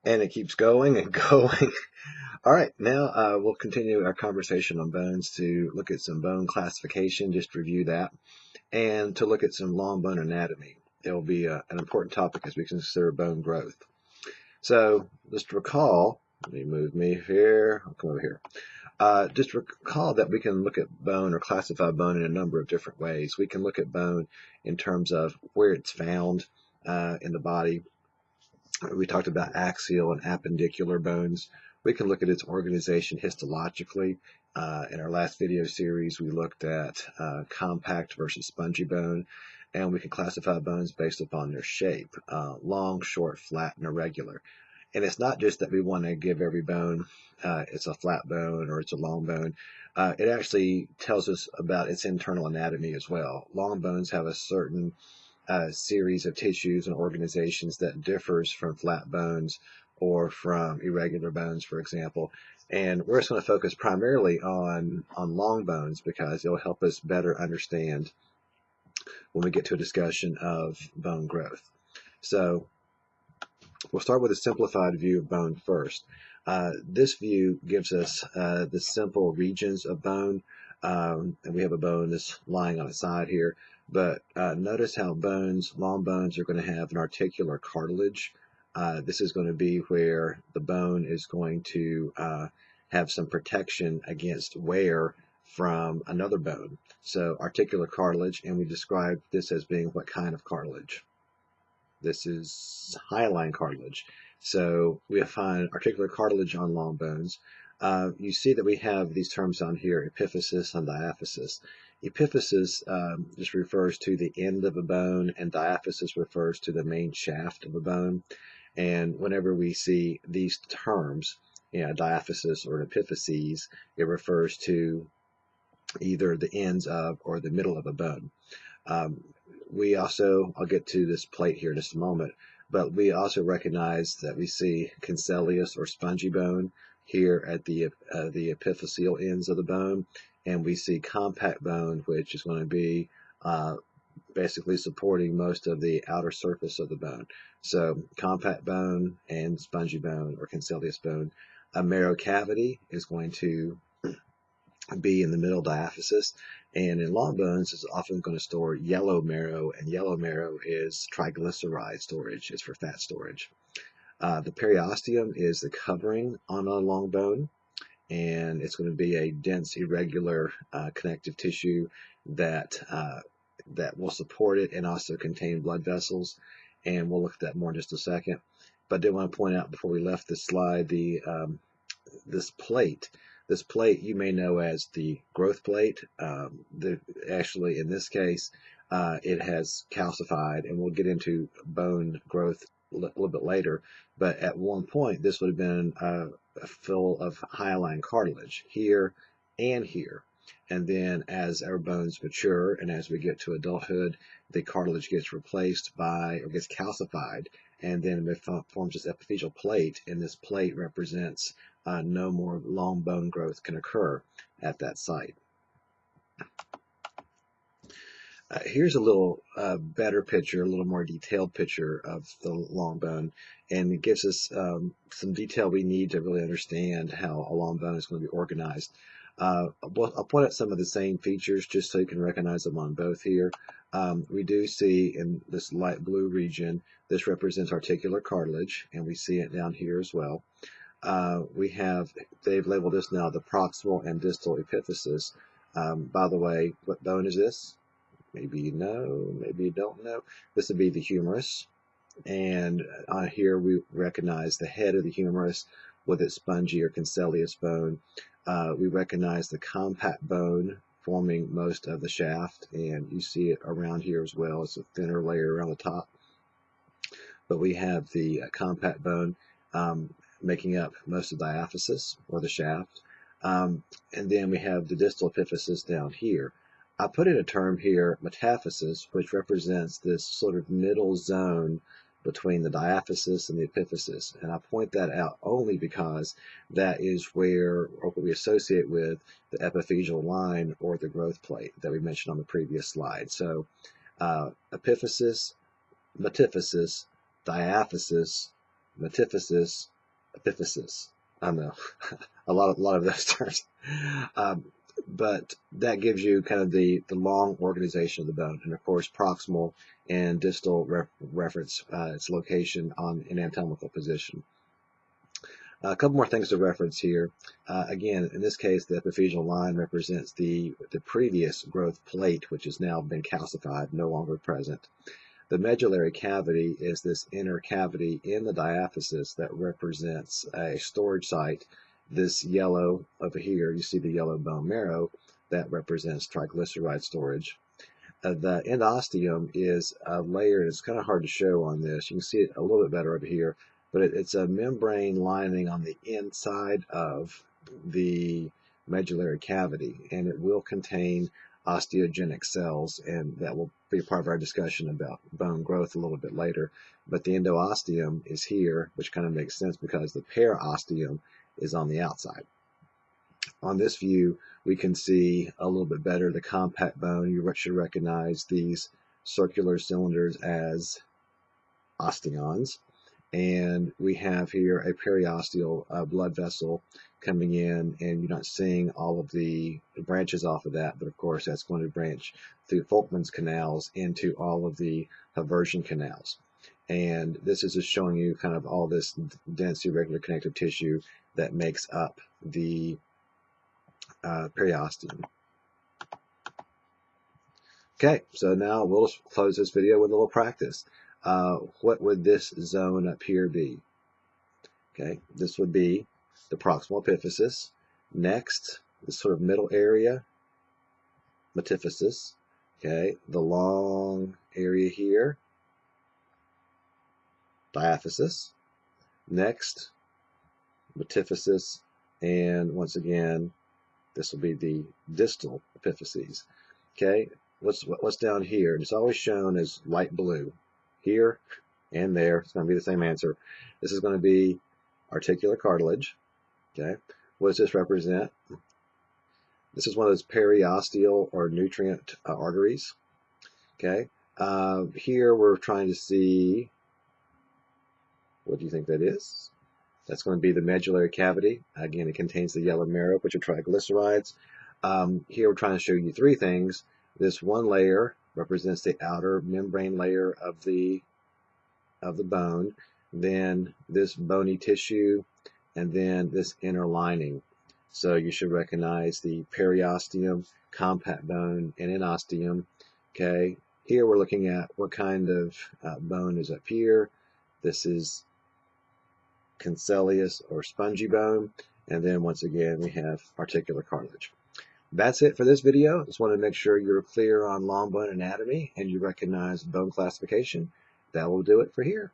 And it keeps going and going. All right, now we'll continue our conversation on bones to look at some bone classification, just review that, and to look at some long bone anatomy. It will be an important topic as we consider bone growth. So just recall, let me move me here, I'll come over here. Just recall that we can look at bone or classify bone in a number of different ways. We can look at bone in terms of where it's found in the body. We talked about axial and appendicular bones. We can look at its organization histologically. In our last video series, we looked at compact versus spongy bone, and we can classify bones based upon their shape, long, short, flat, and irregular. And it's not just that we want to give every bone it's a flat bone or it's a long bone. It actually tells us about its internal anatomy as well. Long bones have a certain series of tissues and organizations that differs from flat bones or from irregular bones, for example. And we're just going to focus primarily on long bones because it'll help us better understand when we get to a discussion of bone growth. So we'll start with a simplified view of bone first. This view gives us the simple regions of bone, and we have a bone that's lying on its side here. But notice how long bones, are going to have an articular cartilage. This is going to be where the bone is going to have some protection against wear from another bone. So articular cartilage, and we describe this as being what kind of cartilage? This is hyaline cartilage. So we find articular cartilage on long bones. You see that we have these terms down here, epiphysis and diaphysis. Epiphysis just refers to the end of a bone, and diaphysis refers to the main shaft of a bone. And whenever we see these terms, diaphysis or epiphyses, it refers to either the ends of or the middle of a bone. Um, we also, I'll get to this plate here in just a moment, but we also recognize that we see cancellous or spongy bone here at the epiphyseal ends of the bone, and we see compact bone, which is going to be uh, basically supporting most of the outer surface of the bone. So compact bone and spongy bone or cancellous bone. A marrow cavity is going to be in the middle diaphysis, and in long bones is often going to store yellow marrow, and yellow marrow is triglyceride storage, it's for fat storage. The periosteum is the covering on a long bone, and it's going to be a dense, irregular connective tissue that that will support it and also contain blood vessels, and we'll look at that more in just a second. But I did want to point out before we left this slide this plate. This plate you may know as the growth plate. Actually, in this case, it has calcified, and we'll get into bone growth a little bit later. But at one point, this would have been full of hyaline cartilage here and here. And then as our bones mature and as we get to adulthood, the cartilage gets replaced by or gets calcified, and then it forms this epiphyseal plate, and this plate represents no more long bone growth can occur at that site. Here's a little better picture, a little more detailed picture of the long bone, and it gives us some detail we need to really understand how a long bone is going to be organized. I'll point out some of the same features just so you can recognize them on both here. We do see in this light blue region, this represents articular cartilage, and we see it down here as well. They've labeled this now the proximal and distal epiphysis. By the way, what bone is this? Maybe you know, maybe you don't know. This would be the humerus. And here we recognize the head of the humerus with its spongy or cancellous bone. We recognize the compact bone forming most of the shaft, and you see it around here as well. It's a thinner layer around the top. But we have the compact bone making up most of the diaphysis or the shaft. And then we have the distal epiphysis down here. I put in a term here, metaphysis, which represents this sort of middle zone between the diaphysis and the epiphysis. And I point that out only because that is where, or what we associate with, the epiphyseal line or the growth plate that we mentioned on the previous slide. So epiphysis, metaphysis, diaphysis, metaphysis, epiphysis. I don't know, a lot of those terms. Um, but that gives you kind of the long organization of the bone, and of course proximal and distal reference its location on an anatomical position. A couple more things to reference here. Again, in this case, the epiphyseal line represents the previous growth plate, which has now been calcified, no longer present. The medullary cavity is this inner cavity in the diaphysis that represents a storage site. This yellow over here, you see the yellow bone marrow, that represents triglyceride storage. The endosteum is a layer, it's kind of hard to show on this. You can see it a little bit better over here, but it's a membrane lining on the inside of the medullary cavity, and it will contain osteogenic cells, and that will be part of our discussion about bone growth a little bit later. But the endosteum is here, which kind of makes sense because the perosteum is on the outside. On this view, we can see a little bit better the compact bone. You should recognize these circular cylinders as osteons. And we have here a periosteal blood vessel coming in, and you're not seeing all of the branches off of that, but of course that's going to branch through Folkman's canals into all of the Haversian canals. And this is just showing you kind of all this dense irregular connective tissue that makes up the periosteum. Okay, so now we'll close this video with a little practice. What would this zone up here be? Okay, this would be the proximal epiphysis. Next, this sort of middle area, metaphysis. Okay, the long area here, diaphysis. Next, metaphysis, and once again, this will be the distal epiphyses. Okay, what's down here? It's always shown as light blue. Here and there, it's going to be the same answer. This is going to be articular cartilage. Okay, what does this represent? This is one of those periosteal or nutrient arteries. Okay, here we're trying to see, what do you think that is? That's going to be the medullary cavity. Again, it contains the yellow marrow, which are triglycerides. Here we're trying to show you three things. This one layer represents the outer membrane layer of the bone, then this bony tissue, and then this inner lining. So you should recognize the periosteum, compact bone, and endosteum. Okay, here we're looking at what kind of bone is up here. This is cancellous or spongy bone, and then once again we have articular cartilage. That's it for this video. Just want to make sure you're clear on long bone anatomy and you recognize bone classification. That will do it for here.